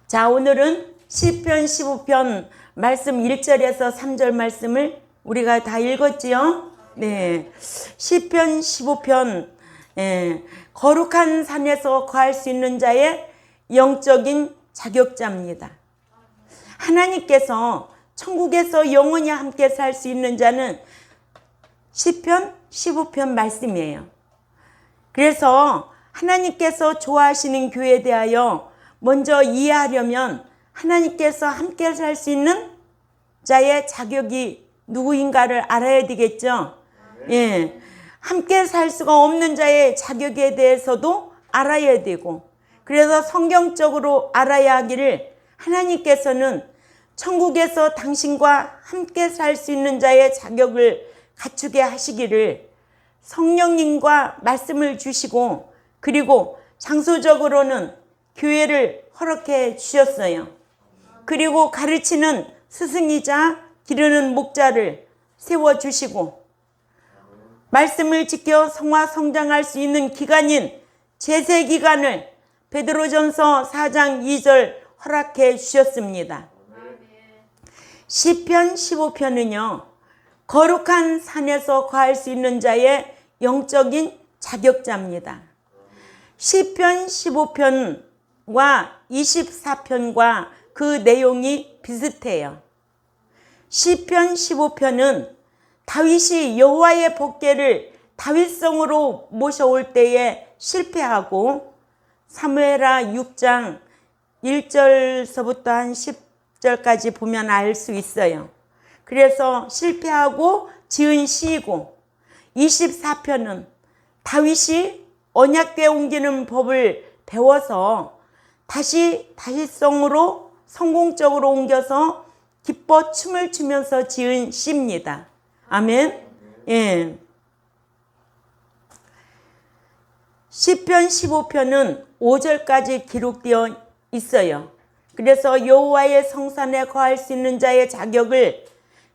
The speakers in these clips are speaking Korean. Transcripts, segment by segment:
자, 오늘은 시편 15편 말씀 1절에서 3절 말씀을 우리가 다 읽었지요? 네. 시편 15편, 거룩한 산에서 거할 수 있는 자의 영적인 자격자입니다. 하나님께서 천국에서 영원히 함께 살 수 있는 자는 시편 15편 말씀이에요. 그래서 하나님께서 좋아하시는 교회에 대하여 먼저 이해하려면 하나님께서 함께 살 수 있는 자의 자격이 누구인가를 알아야 되겠죠. 예, 함께 살 수가 없는 자의 자격에 대해서도 알아야 되고, 그래서 성경적으로 알아야 하기를 하나님께서는 천국에서 당신과 함께 살 수 있는 자의 자격을 갖추게 하시기를 성령님과 말씀을 주시고, 그리고 장소적으로는 교회를 허락해 주셨어요. 그리고 가르치는 스승이자 기르는 목자를 세워주시고, 말씀을 지켜 성화 성장할 수 있는 기간인 제세 기간을 베드로전서 4장 2절 허락해 주셨습니다. 시편 15편은요, 거룩한 산에서 거할 수 있는 자의 영적인 자격자입니다. 시편 15편과 24편과 그 내용이 비슷해요. 시편 15편은 다윗이 여호와의 법궤를 다윗성으로 모셔올 때에 실패하고, 사무엘하 6장 1절서부터 한 10절까지 보면 알 수 있어요. 그래서 실패하고 지은 시이고, 24편은 다윗이 언약궤 옮기는 법을 배워서 다시 다윗성으로 성공적으로 옮겨서 기뻐 춤을 추면서 지은 시입니다. 아멘. 예. 시편 15편은 5절까지 기록되어 있어요. 그래서 여호와의 성산에 거할 수 있는 자의 자격을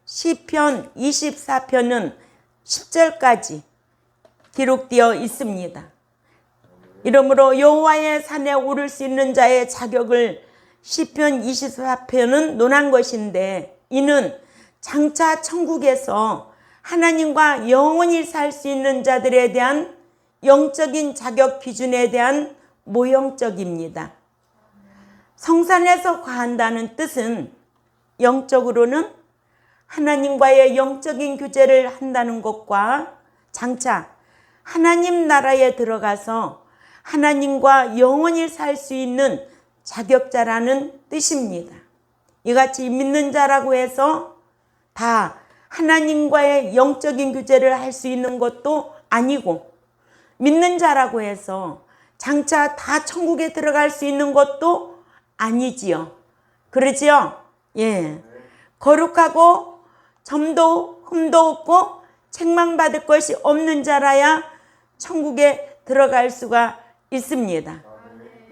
시편 24편은 10절까지 기록되어 있습니다. 이러므로 여호와의 산에 오를 수 있는 자의 자격을 시편 24편은 논한 것인데, 이는 장차 천국에서 하나님과 영원히 살 수 있는 자들에 대한 영적인 자격 기준에 대한 모형적입니다. 성산에서 거한다는 뜻은 영적으로는 하나님과의 영적인 교제를 한다는 것과 장차 하나님 나라에 들어가서 하나님과 영원히 살 수 있는 자격자라는 뜻입니다. 이같이 믿는 자라고 해서 다 하나님과의 영적인 교제를 할 수 있는 것도 아니고, 믿는 자라고 해서 장차 다 천국에 들어갈 수 있는 것도 아니지요. 그러지요? 예. 거룩하고 점도 흠도 없고 책망받을 것이 없는 자라야 천국에 들어갈 수가 있습니다.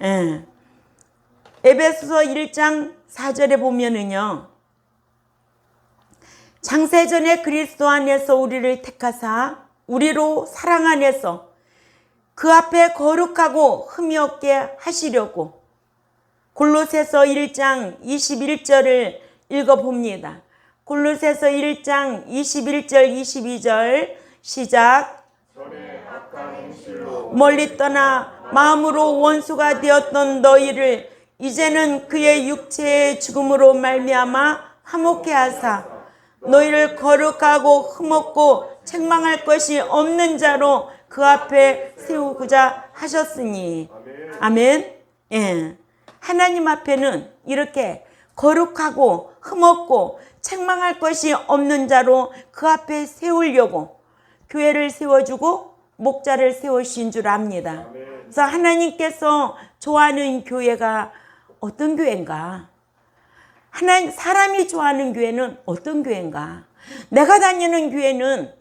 예. 에베소서 1장 4절에 보면은요, 창세전에 그리스도 안에서 우리를 택하사 우리로 사랑 안에서 그 앞에 거룩하고 흠이 없게 하시려고. 골로새서 1장 21절을 읽어봅니다. 골로새서 1장 21절 22절 시작. 멀리 떠나 마음으로 원수가 되었던 너희를 이제는 그의 육체의 죽음으로 말미암아 화목케 하사 너희를 거룩하고 흠없고 책망할 것이 없는 자로 그 앞에 세우고자 하셨으니. 아멘. 예. 하나님 앞에는 이렇게 거룩하고 흠없고 책망할 것이 없는 자로 그 앞에 세우려고 교회를 세워주고 목자를 세우신 줄 압니다. 그래서 하나님께서 좋아하는 교회가 어떤 교회인가? 사람이 좋아하는 교회는 어떤 교회인가? 내가 다니는 교회는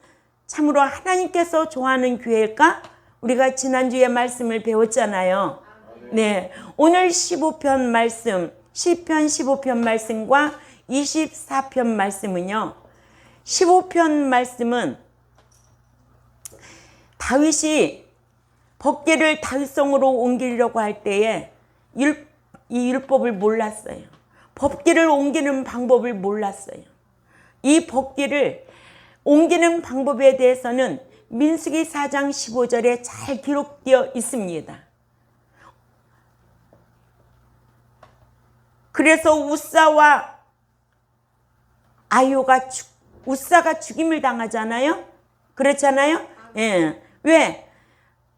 참으로 하나님께서 좋아하는 교회일까? 우리가 지난주에 말씀을 배웠잖아요. 네, 오늘 15편 말씀, 시편 15편 말씀과 24편 말씀은요, 15편 말씀은 다윗이 법궤를 다윗성으로 옮기려고 할 때에 이 율법을 몰랐어요. 법궤를 옮기는 방법을 몰랐어요. 이 법궤를 옮기는 방법에 대해서는 민수기 4장 15절에 잘 기록되어 있습니다. 그래서 우사와 아요가 우사가 죽임을 당하잖아요. 그렇잖아요. 예. 왜?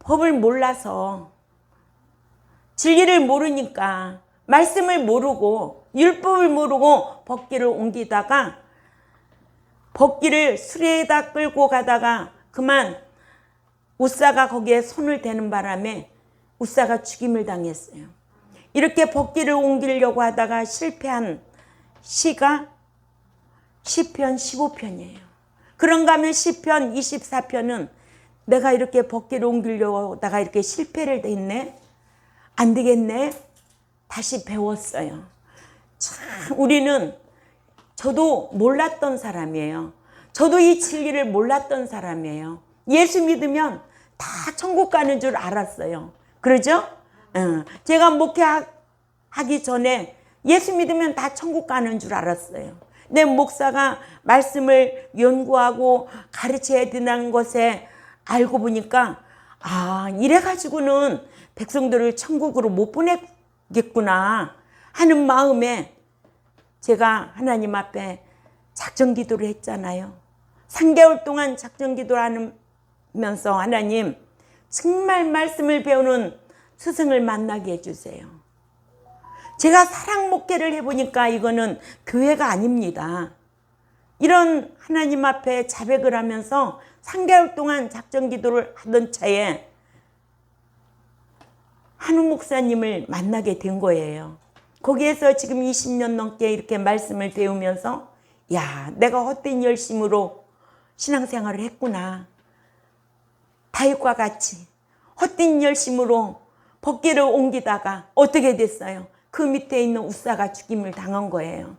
법을 몰라서, 진리를 모르니까, 말씀을 모르고 율법을 모르고 법궤를 옮기다가 법궤를 수레에다 끌고 가다가 그만 우사가 거기에 손을 대는 바람에 우사가 죽임을 당했어요. 이렇게 법궤를 옮기려고 하다가 실패한 시가 시편 15편이에요. 그런가 하면 시편 24편은 내가 이렇게 법궤를 옮기려고 하다가 이렇게 실패를 했네, 안 되겠네, 다시 배웠어요. 참 우리는, 저도 몰랐던 사람이에요. 저도 이 진리를 몰랐던 사람이에요. 예수 믿으면 다 천국 가는 줄 알았어요. 그러죠? 제가 목회하기 전에 예수 믿으면 다 천국 가는 줄 알았어요. 내 목사가 말씀을 연구하고 가르쳐야 된다는 것에 알고 보니까, 아, 이래가지고는 백성들을 천국으로 못 보내겠구나 하는 마음에 제가 하나님 앞에 작정 기도를 했잖아요. 3개월 동안 작정 기도를 하면서, 하나님, 정말 말씀을 배우는 스승을 만나게 해주세요. 제가 사랑 목회를 해보니까 이거는 교회가 아닙니다. 이런 하나님 앞에 자백을 하면서 3개월 동안 작정 기도를 하던 차에 한우 목사님을 만나게 된 거예요. 거기에서 지금 20년 넘게 이렇게 말씀을 배우면서, 야, 내가 헛된 열심으로 신앙생활을 했구나. 다윗과 같이 헛된 열심으로 법궤를 옮기다가 어떻게 됐어요? 그 밑에 있는 우사가 죽임을 당한 거예요.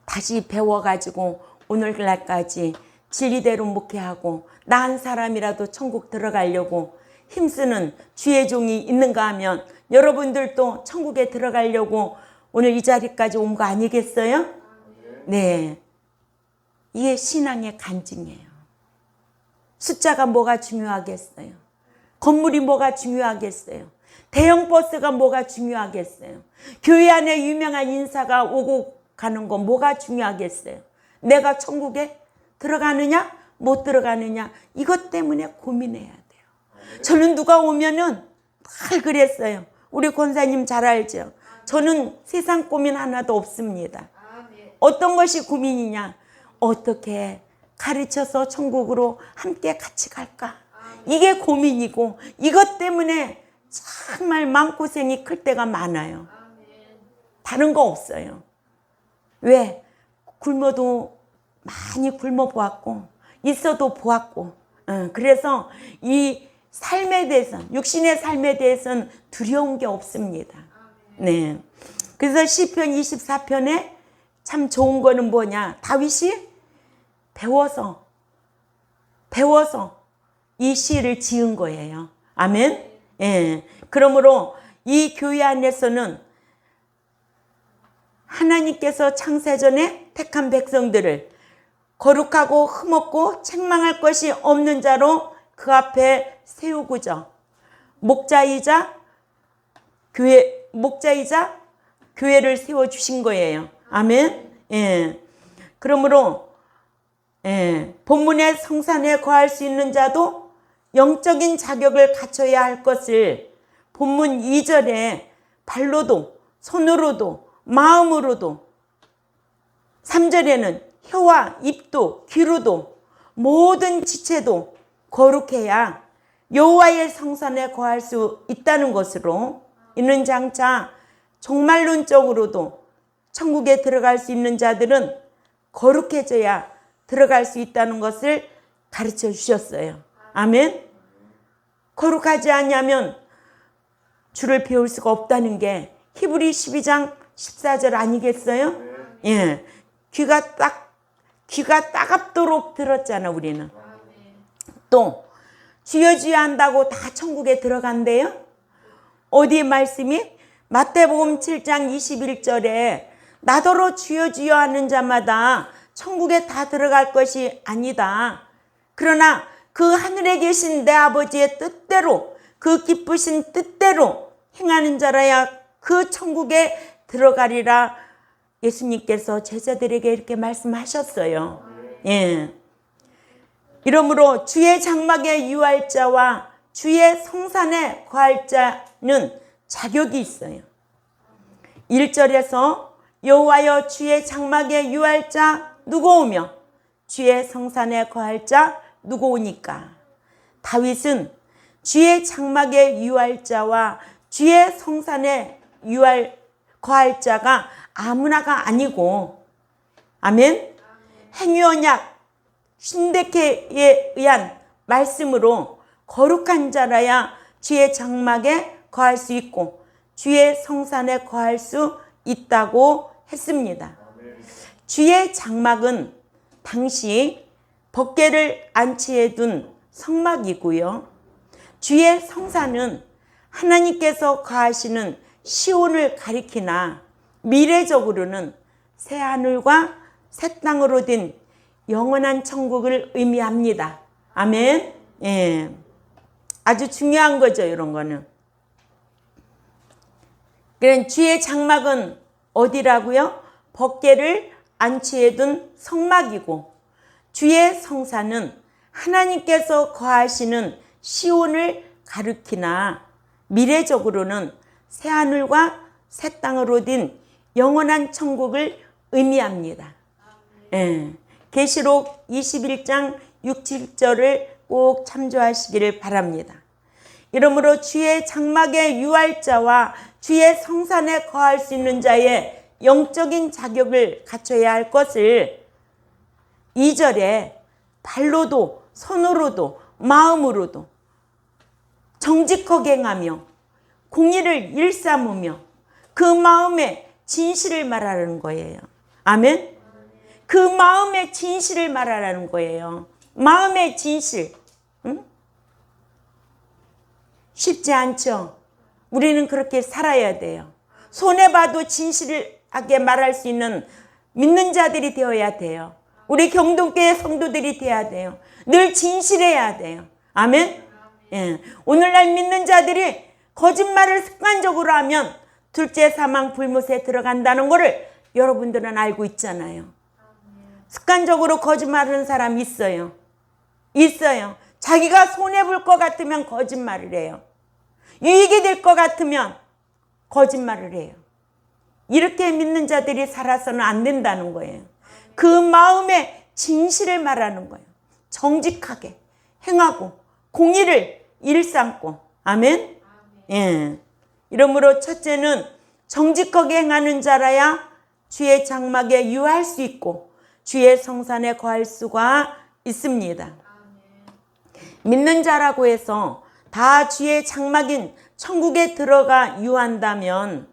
다시 배워가지고 오늘날까지 진리대로 목회하고 나 한 사람이라도 천국 들어가려고 힘쓰는 주의 종이 있는가 하면 여러분들도 천국에 들어가려고 오늘 이 자리까지 온 거 아니겠어요? 네. 이게 신앙의 간증이에요. 숫자가 뭐가 중요하겠어요? 건물이 뭐가 중요하겠어요? 대형 버스가 뭐가 중요하겠어요? 교회 안에 유명한 인사가 오고 가는 거 뭐가 중요하겠어요? 내가 천국에 들어가느냐 못 들어가느냐, 이것 때문에 고민해야 돼요. 저는 누가 오면은 늘 그랬어요. 우리 권사님 잘 알죠? 저는 세상 고민 하나도 없습니다. 어떤 것이 고민이냐? 어떻게 가르쳐서 천국으로 함께 같이 갈까? 이게 고민이고, 이것 때문에 정말 마음고생이 클 때가 많아요. 다른 거 없어요. 왜? 굶어도 많이 굶어 보았고 있어도 보았고, 그래서 이 삶에 대해서, 육신의 삶에 대해서는 두려운 게 없습니다. 네. 그래서 시편 24편에 참 좋은 거는 뭐냐? 다윗이 배워서 이 시를 지은 거예요. 아멘. 예. 그러므로 이 교회 안에서는 하나님께서 창세전에 택한 백성들을 거룩하고 흠없고 책망할 것이 없는 자로 그 앞에 세우고자 목자이자 교회를 세워 주신 거예요. 아멘. 예. 그러므로 본문의 성산에 거할 수 있는 자도 영적인 자격을 갖춰야 할 것을 본문 2절에 발로도 손으로도 마음으로도, 3절에는 혀와 입도 귀로도 모든 지체도 거룩해야 여호와의 성산에 거할 수 있다는 것으로, 이는 장차 종말론적으로도 천국에 들어갈 수 있는 자들은 거룩해져야 들어갈 수 있다는 것을 가르쳐 주셨어요. 아멘. 거룩하지 않으면 주를 배울 수가 없다는 게 히브리 12장 14절 아니겠어요? 예. 귀가 따갑도록 들었잖아, 우리는. 또 주여 주여 한다고 다 천국에 들어간대요? 어디 말씀이? 마태복음 7장 21절에 나더러 주여 주여 하는 자마다 천국에 다 들어갈 것이 아니다. 그러나 그 하늘에 계신 내 아버지의 뜻대로, 그 기쁘신 뜻대로 행하는 자라야 그 천국에 들어가리라. 예수님께서 제자들에게 이렇게 말씀하셨어요. 예. 이러므로 주의 장막에 유할 자와 주의 성산에 거할 자는 자격이 있어요. 1절에서 여호와여 주의 장막에 유할 자 누구 오며 주의 성산에 거할 자 누구 오니까. 다윗은 주의 장막에 유할 자와 주의 성산에 거할 자가 아무나가 아니고, 아멘. 행위언약 신대케에 의한 말씀으로 거룩한 자라야 주의 장막에 거할 수 있고 주의 성산에 거할 수 있다고 했습니다. 주의 장막은 당시 법궤를 안치해 둔 성막이고요. 주의 성산은 하나님께서 거하시는 시온을 가리키나 미래적으로는 새하늘과 새 땅으로 된 영원한 천국을 의미합니다. 아멘. 예. 아주 중요한 거죠, 이런 거는. 그럼 주의 장막은 어디라고요? 법궤를 안치해 둔 성막이고, 주의 성산은 하나님께서 거하시는 시온을 가리키나 미래적으로는 새하늘과 새 땅으로 된 영원한 천국을 의미합니다. 예. 계시록 21장 6, 7절을 꼭 참조하시기를 바랍니다. 이러므로 주의 장막에 유할 자와 주의 성산에 거할 수 있는 자의 영적인 자격을 갖춰야 할 것을 2절에 발로도 손으로도 마음으로도 정직하게 행하며 공의를 일삼으며 그 마음에 진실을 말하라는 거예요. 아멘. 그 마음의 진실을 말하라는 거예요. 마음의 진실. 응? 쉽지 않죠. 우리는 그렇게 살아야 돼요. 손해봐도 진실하게 말할 수 있는 믿는 자들이 되어야 돼요. 우리 경동교회 성도들이 되어야 돼요. 늘 진실해야 돼요. 아멘. 예. 오늘날 믿는 자들이 거짓말을 습관적으로 하면 둘째 사망 불못에 들어간다는 것을 여러분들은 알고 있잖아요. 습관적으로 거짓말하는 사람 있어요. 있어요. 자기가 손해볼 것 같으면 거짓말을 해요. 유익이 될 것 같으면 거짓말을 해요. 이렇게 믿는 자들이 살아서는 안 된다는 거예요. 그 마음의 진실을 말하는 거예요. 정직하게 행하고 공의를 일삼고. 아멘. 예. 이러므로 첫째는 정직하게 행하는 자라야 주의 장막에 유할 수 있고 주의 성산에 거할 수가 있습니다. 믿는 자라고 해서 다 주의 장막인 천국에 들어가 유한다면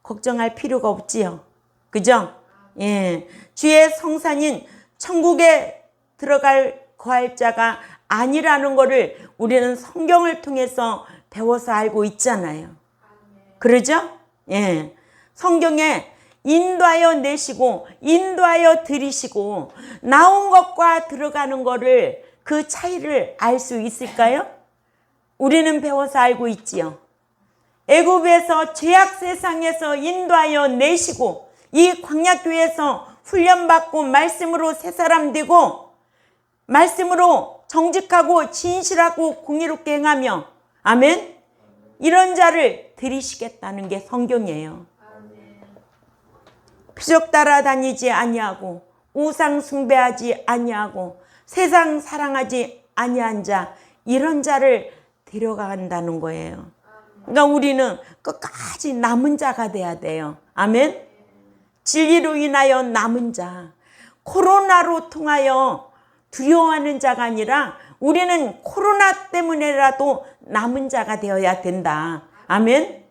걱정할 필요가 없지요. 그죠? 예. 주의 성산인 천국에 들어갈 거할 자가 아니라는 것을 우리는 성경을 통해서 배워서 알고 있잖아요. 그러죠? 예. 성경에 인도하여 내시고 인도하여 들이시고 나온 것과 들어가는 것을 그 차이를 알 수 있을까요? 우리는 배워서 알고 있지요. 애굽에서 죄악 세상에서 인도하여 내시고 이 광야교회에서 훈련받고 말씀으로 새 사람 되고 말씀으로 정직하고 진실하고 공의롭게 행하며 아멘. 이런 자를 들이시겠다는 게 성경이에요. 표적 따라다니지 아니하고 우상 숭배하지 아니하고 세상 사랑하지 아니한 자, 이런 자를 데려간다는 거예요. 그러니까 우리는 끝까지 남은 자가 돼야 돼요. 아멘. 진리로 인하여 남은 자, 코로나로 통하여 두려워하는 자가 아니라 우리는 코로나 때문에라도 남은 자가 되어야 된다. 아멘.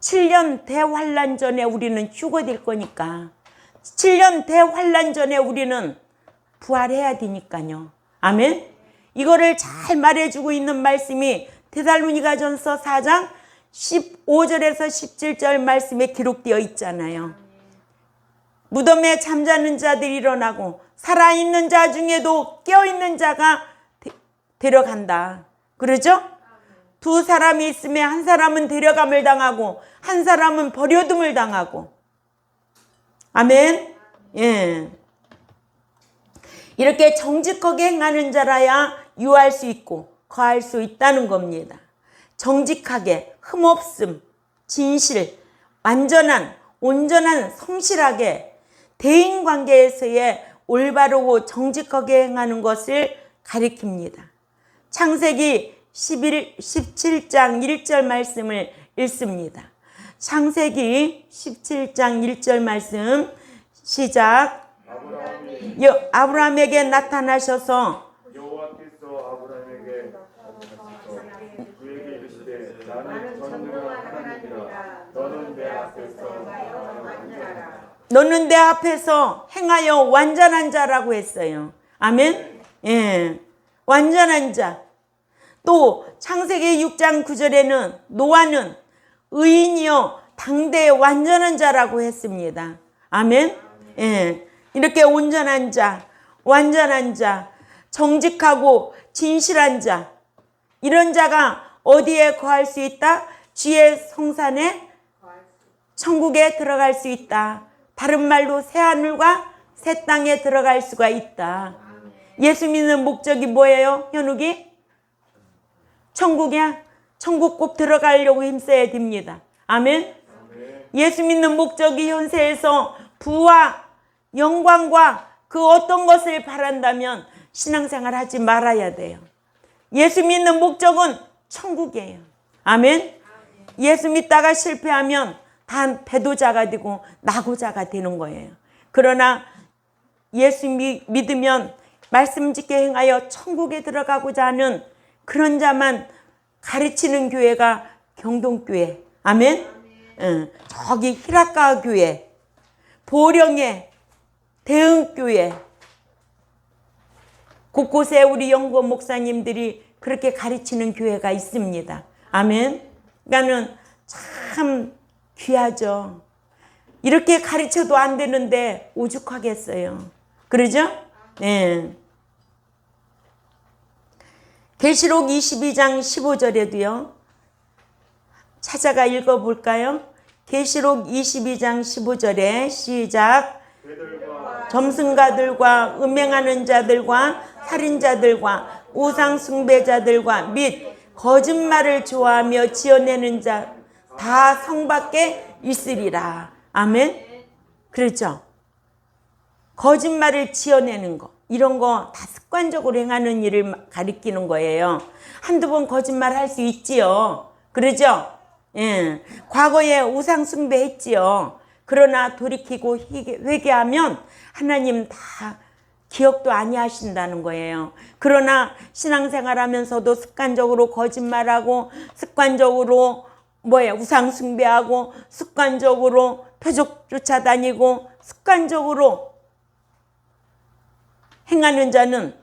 7년 대환란 전에 우리는 휴거될 거니까 7년 대환란 전에 우리는 부활해야 되니까요. 아멘. 이거를 잘 말해주고 있는 말씀이 데살로니가전서 4장 15절에서 17절 말씀에 기록되어 있잖아요. 무덤에 잠자는 자들이 일어나고 살아있는 자 중에도 깨어있는 자가 데려간다. 그러죠? 두 사람이 있으면 한 사람은 데려감을 당하고 한 사람은 버려둠을 당하고. 아멘. 예. 이렇게 정직하게 행하는 자라야 유할 수 있고 거할 수 있다는 겁니다. 정직하게, 흠없음, 진실, 완전한, 온전한, 성실하게 대인관계에서의 올바르고 정직하게 행하는 것을 가리킵니다. 창세기 17장 1절 말씀을 읽습니다. 창세기 17장 1절 말씀 시작. 아브라함에게 나타나셔서 여호와께서 아브라함에게 그에게 이르시되 나는 전능한 하나님이라 너는 내 앞에서 행하여 완전한 자라고 했어요. 아멘. 예, 완전한 자. 또 창세기 6장 9절에는 노아는 의인이요 당대의 완전한 자라고 했습니다. 아멘. 예, 이렇게 온전한 자, 완전한 자, 정직하고 진실한 자, 이런 자가 어디에 거할 수 있다? 주의 성산에 천국에 들어갈 수 있다. 다른 말로 새하늘과 새 땅에 들어갈 수가 있다. 예수 믿는 목적이 뭐예요? 현욱이? 천국이야? 천국 꼭 들어가려고 힘써야 됩니다. 아멘. 예수 믿는 목적이 현세에서 부와 영광과 그 어떤 것을 바란다면 신앙생활 하지 말아야 돼요. 예수 믿는 목적은 천국이에요. 아멘. 예수 믿다가 실패하면 단 배도자가 되고 낙오자가 되는 거예요. 그러나 예수 믿으면 말씀 짓게 행하여 천국에 들어가고자 하는 그런 자만 가르치는 교회가 경동교회. 아멘. 저기 히라카 교회, 보령의 대흥교회, 곳곳에 우리 영고 목사님들이 그렇게 가르치는 교회가 있습니다. 아멘. 그러니까는 참 귀하죠. 이렇게 가르쳐도 안 되는데 오죽하겠어요. 그러죠? 네. 계시록 22장 15절에도요. 찾아가 읽어볼까요? 계시록 22장 15절에 시작. 점승가들과 음행하는 자들과 살인자들과 우상 숭배자들과 및 거짓말을 좋아하며 지어내는 자 다 성 밖에 있으리라. 아멘. 그렇죠? 거짓말을 지어내는 거, 이런 거 다 습관적으로 행하는 일을 가리키는 거예요. 한두 번 거짓말 할 수 있지요. 그러죠? 예. 과거에 우상 숭배했지요. 그러나 돌이키고 회개하면 하나님 다 기억도 아니하신다는 거예요. 그러나 신앙생활 하면서도 습관적으로 거짓말하고 습관적으로 우상 숭배하고 습관적으로 표적 쫓아다니고 습관적으로 행하는 자는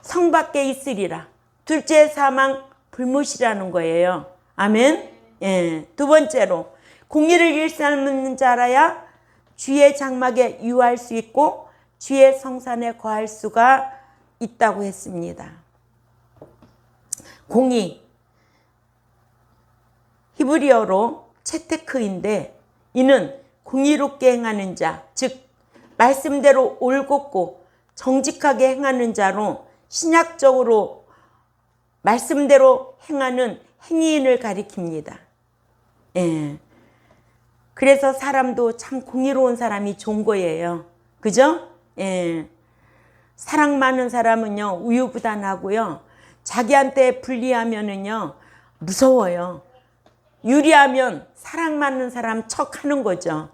성 밖에 있으리라. 둘째 사망 불못이라는 거예요. 아멘. 예. 두 번째로 공의를 일삼는 자라야 주의 장막에 유할 수 있고 주의 성산에 거할 수가 있다고 했습니다. 공의, 히브리어로 체테크인데 이는 공의롭게 행하는 자, 즉 말씀대로 올곧고 정직하게 행하는 자로 신약적으로 말씀대로 행하는 행위인을 가리킵니다. 예. 그래서 사람도 참 공의로운 사람이 좋은 거예요. 그죠? 예. 사랑 많은 사람은요, 우유부단하고요, 자기한테 불리하면은요, 무서워요. 유리하면 사랑 많은 사람 척 하는 거죠.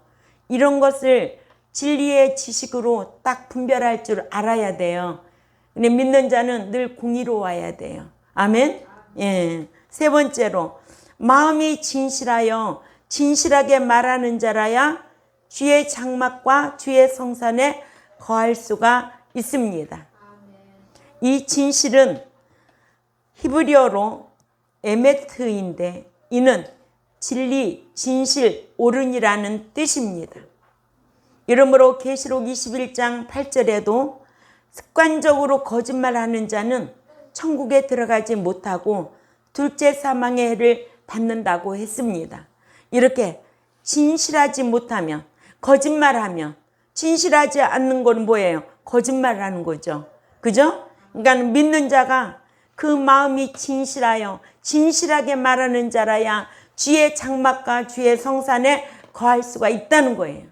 이런 것을 진리의 지식으로 딱 분별할 줄 알아야 돼요. 근데 믿는 자는 늘 공의로워야 돼요. 아멘? 예. 세 번째로, 마음이 진실하여 진실하게 말하는 자라야 주의 장막과 주의 성산에 거할 수가 있습니다. 이 진실은 히브리어로 에메트인데 이는 진리, 진실, 옳은이라는 뜻입니다. 이러므로 계시록 21장 8절에도 습관적으로 거짓말하는 자는 천국에 들어가지 못하고 둘째 사망의 해를 받는다고 했습니다. 이렇게 진실하지 못하면, 거짓말하면, 진실하지 않는 건 뭐예요? 거짓말하는 거죠. 그죠? 그러니까 믿는 자가 그 마음이 진실하여 진실하게 말하는 자라야 주의 장막과 주의 성산에 거할 수가 있다는 거예요.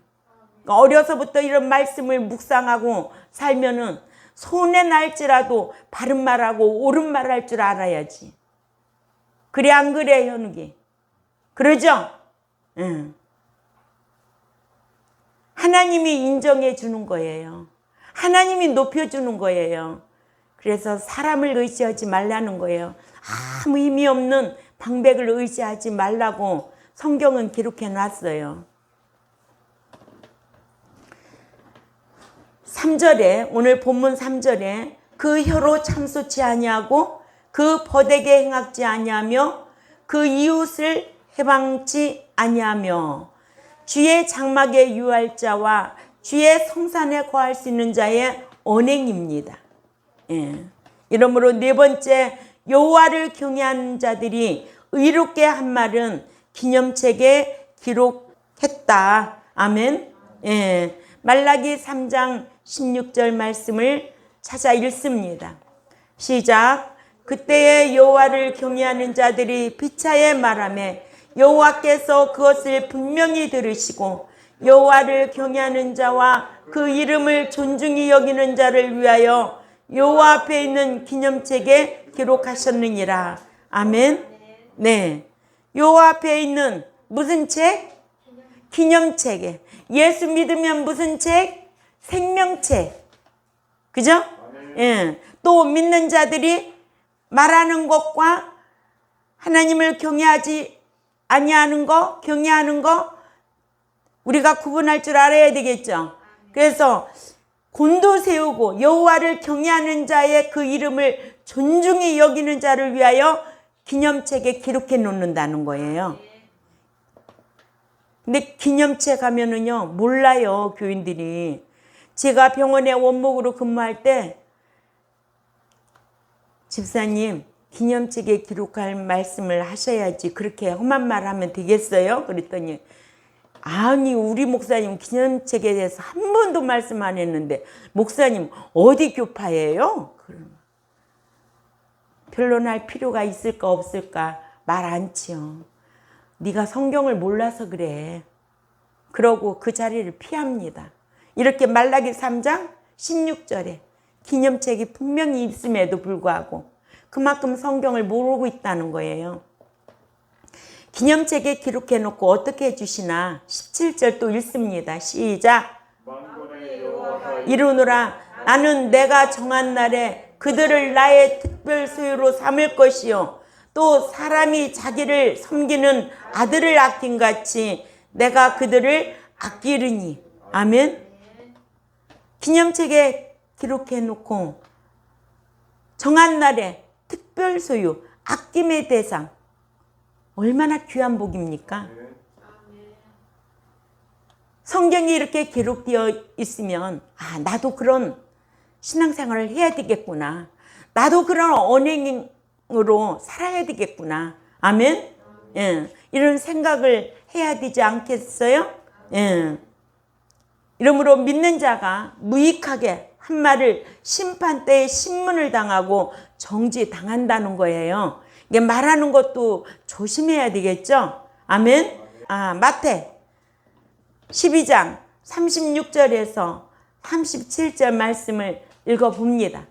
그러니까 어려서부터 이런 말씀을 묵상하고 살면은 손해 날지라도 바른 말하고 옳은 말 할 줄 알아야지. 그래 안 그래 현욱이? 그러죠? 응. 하나님이 인정해 주는 거예요. 하나님이 높여주는 거예요. 그래서 사람을 의지하지 말라는 거예요. 아무 의미 없는 방백을 의지하지 말라고 성경은 기록해 놨어요. 3절에 오늘 본문 3절에 그 혀로 참소치 아니하고 그 버되게 행악지 아니하며 그 이웃을 해방치 아니하며 주의 장막에 유할 자와 주의 성산에 거할 수 있는 자의 언행입니다. 예. 이러므로 네 번째, 여호와를 경외하는 자들이 의롭게 한 말은 기념책에 기록했다. 아멘. 예. 말라기 3장 16절 말씀을 찾아 읽습니다. 시작. 그때에 여호와를 경외하는 자들이 비차에 말하매 여호와께서 그것을 분명히 들으시고 여호와를 경외하는 자와 그 이름을 존중히 여기는 자를 위하여 여호와 앞에 있는 기념책에 기록하셨느니라. 아멘. 네. 여호와 앞에 있는 무슨 책? 기념책에. 예수 믿으면 무슨 책? 생명책. 그죠? 예. 또 믿는 자들이 말하는 것과 하나님을 경외하지 아니하는 거, 경외하는 거 우리가 구분할 줄 알아야 되겠죠. 그래서 곤도 세우고 여호와를 경외하는 자의 그 이름을 존중히 여기는 자를 위하여 기념책에 기록해 놓는다는 거예요. 근데 기념책 하면은요, 몰라요, 교인들이. 제가 병원에 원목으로 근무할 때 집사님, 기념책에 기록할 말씀을 하셔야지 그렇게 험한 말 하면 되겠어요? 그랬더니 아니 우리 목사님 기념책에 대해서 한 번도 말씀 안 했는데 목사님 어디 교파예요? 변론할 필요가 있을까 없을까 말 않지요. 네가 성경을 몰라서 그래. 그러고 그 자리를 피합니다. 이렇게 말라기 3장 16절에 기념책이 분명히 있음에도 불구하고 그만큼 성경을 모르고 있다는 거예요. 기념책에 기록해 놓고 어떻게 해주시나 17절 또 읽습니다. 시작. 이르노라 나는 내가 정한 날에 그들을 나의 특별 소유로 삼을 것이요 또 사람이 자기를 섬기는 아들을 아낀같이 내가 그들을 아끼르니. 아멘. 기념책에 기록해 놓고 정한 날에 특별 소유, 아낌의 대상 얼마나 귀한 복입니까? 성경이 이렇게 기록되어 있으면 아 나도 그런 신앙생활을 해야 되겠구나. 나도 그런 언행으로 살아야 되겠구나. 아멘? 예, 이런 생각을 해야 되지 않겠어요? 예. 이러므로 믿는 자가 무익하게 한 말을 심판 때에 신문을 당하고 정지당한다는 거예요. 이게 말하는 것도 조심해야 되겠죠? 아멘? 아, 마태 12장 36절에서 37절 말씀을 읽어봅니다.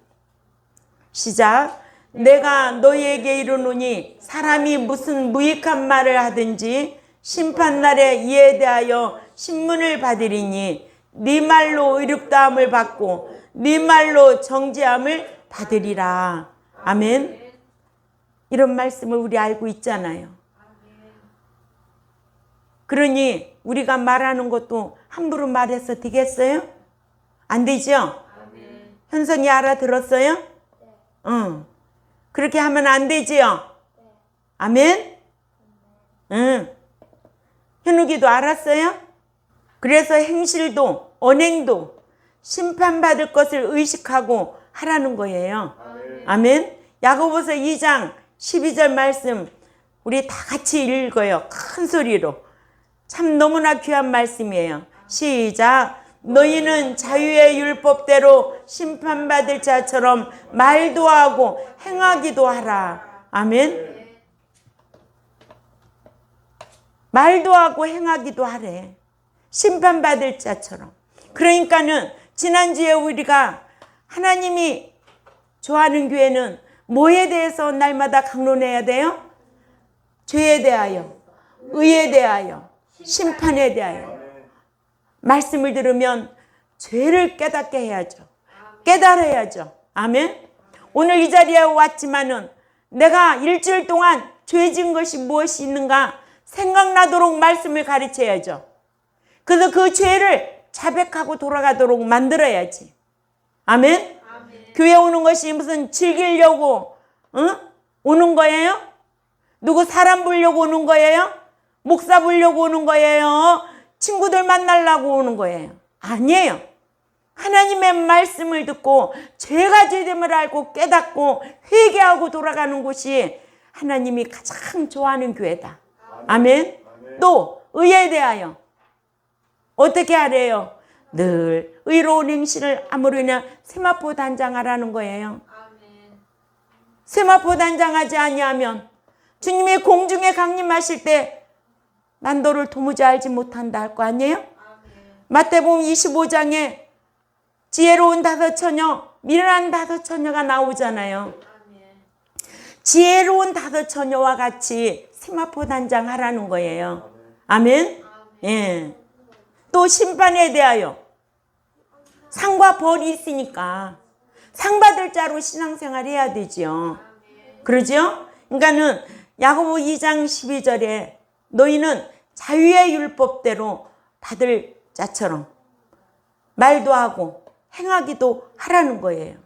시작. 내가 너희에게 이르노니 사람이 무슨 무익한 말을 하든지 심판날에 이에 대하여 신문을 받으리니 네 말로 의롭다함을 받고 네 말로 정죄함을 받으리라. 아멘. 이런 말씀을 우리 알고 있잖아요. 그러니 우리가 말하는 것도 함부로 말해서 되겠어요? 안 되죠? 현성이 알아들었어요? 응. 그렇게 하면 안 되지요? 아멘? 응. 현욱이도 알았어요? 그래서 행실도 언행도 심판받을 것을 의식하고 하라는 거예요. 아멘. 야고보서 2장 12절 말씀 우리 다 같이 읽어요. 큰 소리로. 참 너무나 귀한 말씀이에요. 시작. 너희는 자유의 율법대로 심판받을 자처럼 말도 하고 행하기도 하라. 아멘. 말도 하고 행하기도 하래. 심판받을 자처럼. 그러니까는 지난주에 우리가 하나님이 좋아하는 교회는 뭐에 대해서 날마다 강론해야 돼요? 죄에 대하여, 의에 대하여, 심판에 대하여. 말씀을 들으면 죄를 깨닫게 해야죠. 깨달아야죠. 아멘. 오늘 이 자리에 왔지만은 내가 일주일 동안 죄 지은 것이 무엇이 있는가 생각나도록 말씀을 가르쳐야죠. 그래서 그 죄를 자백하고 돌아가도록 만들어야지. 아멘. 교회 오는 것이 무슨 즐기려고 오는 거예요? 누구 사람 보려고 오는 거예요? 목사 보려고 오는 거예요? 친구들 만나려고 오는 거예요? 아니에요. 하나님의 말씀을 듣고 죄가 죄됨을 알고 깨닫고 회개하고 돌아가는 곳이 하나님이 가장 좋아하는 교회다. 아멘. 또 의에 대하여 어떻게 하래요? 늘 의로운 행실을 아무르냐 세마포 단장하라는 거예요. 세마포 단장하지 아니하면 주님이 공중에 강림하실 때 난 너를 도무지 알지 못한다 할 거 아니에요? 마태복음 25장에 지혜로운 다섯 처녀, 미련한 다섯 처녀가 나오잖아요. 지혜로운 다섯 처녀와 같이 세마포 단장하라는 거예요. 아멘. 예. 또 심판에 대하여 상과 벌이 있으니까 상 받을 자로 신앙생활 해야 되죠. 그러죠? 그러니까는 야고보 2장 12절에 너희는 자유의 율법대로 받을 자처럼 말도 하고 행하기도 하라는 거예요.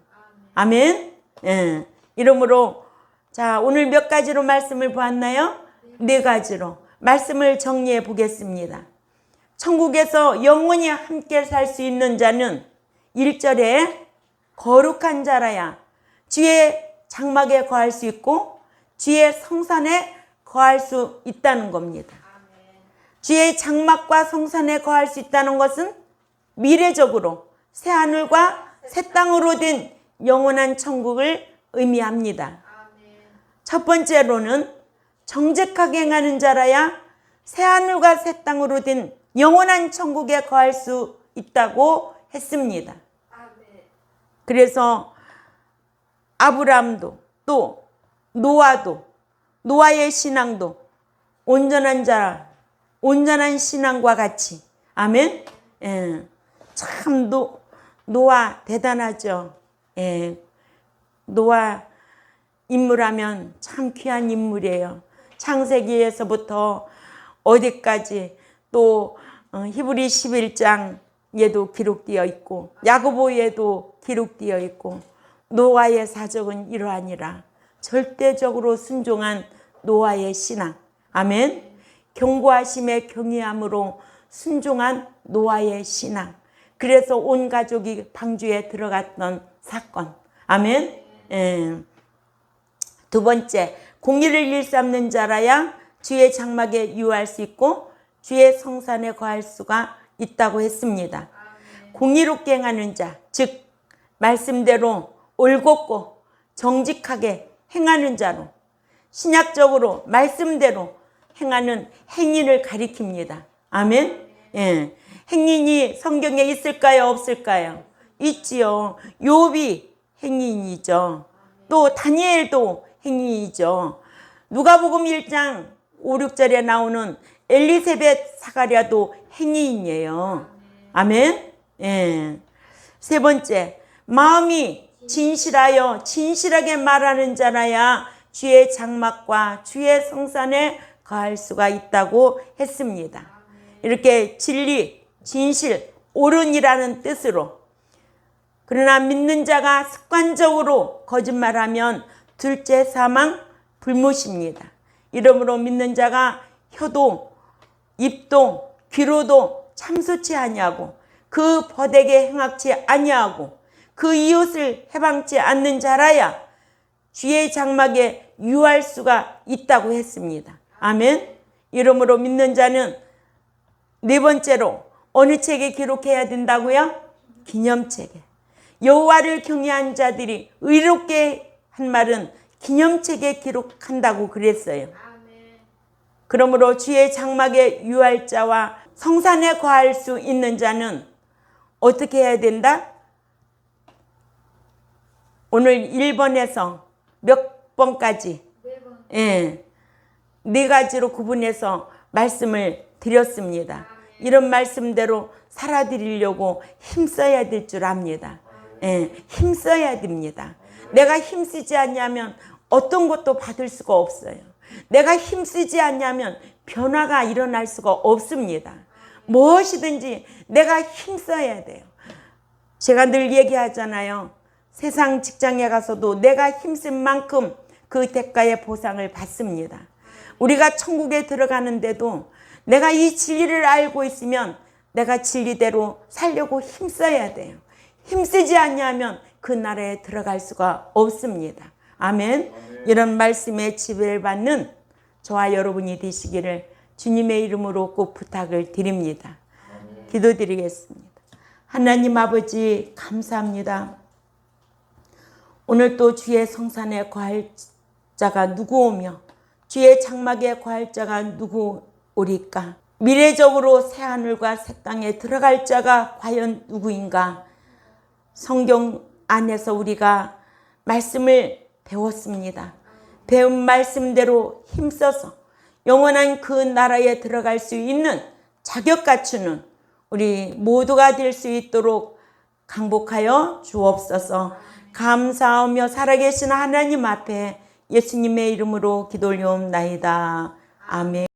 아멘. 예. 이러므로 자 오늘 몇 가지로 말씀을 보았나요? 4가지로 말씀을 정리해 보겠습니다. 천국에서 영원히 함께 살 수 있는 자는 1절에 거룩한 자라야 주의 장막에 거할 수 있고 주의 성산에 거할 수 있다는 겁니다. 주의 장막과 성산에 거할 수 있다는 것은 미래적으로 새하늘과 새 땅으로 된 영원한 천국을 의미합니다. 첫 번째로는 정직하게 행하는 자라야 새하늘과 새 땅으로 된 영원한 천국에 거할 수 있다고 했습니다. 그래서 아브라함도 또 노아의 신앙도 온전한 자, 온전한 신앙과 같이 아멘. 예. 참 노아 대단하죠. 예. 노아 인물하면 참 귀한 인물이에요. 창세기에서부터 어디까지 또 히브리 11장에도 기록되어 있고 야고보에도 기록되어 있고 노아의 사적은 이러하니라. 절대적으로 순종한 노아의 신앙. 아멘. 경고하심에 경외함으로 순종한 노아의 신앙. 그래서 온 가족이 방주에 들어갔던 사건. 아멘. 예. 두 번째, 공의를 일삼는 자라야 주의 장막에 유할 수 있고 주의 성산에 거할 수가 있다고 했습니다. 공의롭게 행하는 자, 즉 말씀대로 올곧고 정직하게 행하는 자로 신약적으로 말씀대로 행하는 행인을 가리킵니다. 아멘. 예. 행인이 성경에 있을까요? 없을까요? 있지요. 욥이 행인이죠. 또 다니엘도 행인이죠. 누가복음 1장 5, 6절에 나오는 엘리세벳 사가랴도 행인이에요. 아멘. 예. 세 번째, 마음이 진실하여 진실하게 말하는 자라야 주의 장막과 주의 성산에 거할 수가 있다고 했습니다. 이렇게 진리, 진실, 옳은이라는 뜻으로. 그러나 믿는 자가 습관적으로 거짓말하면 둘째 사망 불못입니다. 이러므로 믿는 자가 혀도 입도 귀로도 참수치 아니하고 그 벗에게 행악치 아니하고 그 이웃을 해방치 않는 자라야 주의 장막에 유할 수가 있다고 했습니다. 아멘. 이러므로 믿는 자는 네 번째로 어느 책에 기록해야 된다고요? 기념책에. 여호와를 경외한 자들이 의롭게 한 말은 기념책에 기록한다고 그랬어요. 그러므로 주의 장막에 유할 자와 성산에 거할 수 있는 자는 어떻게 해야 된다? 오늘 1번에서 몇 번까지? 네 가지로 구분해서 말씀을 드렸습니다. 이런 말씀대로 살아드리려고 힘써야 될 줄 압니다. 힘써야 됩니다. 내가 힘쓰지 않냐면 어떤 것도 받을 수가 없어요. 내가 힘쓰지 않냐면 변화가 일어날 수가 없습니다. 무엇이든지 내가 힘써야 돼요. 제가 늘 얘기하잖아요. 세상 직장에 가서도 내가 힘쓴 만큼 그 대가의 보상을 받습니다. 우리가 천국에 들어가는데도 내가 이 진리를 알고 있으면 내가 진리대로 살려고 힘써야 돼요. 힘쓰지 않냐면 그 나라에 들어갈 수가 없습니다. 아멘. 이런 말씀에 지배를 받는 저와 여러분이 되시기를 주님의 이름으로 꼭 부탁을 드립니다. 기도드리겠습니다. 하나님 아버지 감사합니다. 오늘 또 주의 성산에 거할 자가 누구오며 주의 장막에 거할 자가 누구오리까? 미래적으로 새하늘과 새 땅에 들어갈 자가 과연 누구인가? 성경 안에서 우리가 말씀을 배웠습니다. 배운 말씀대로 힘써서 영원한 그 나라에 들어갈 수 있는 자격 갖추는 우리 모두가 될 수 있도록 강복하여 주옵소서. 감사하며 살아계신 하나님 앞에 예수님의 이름으로 기도 올려옵나이다. 아멘.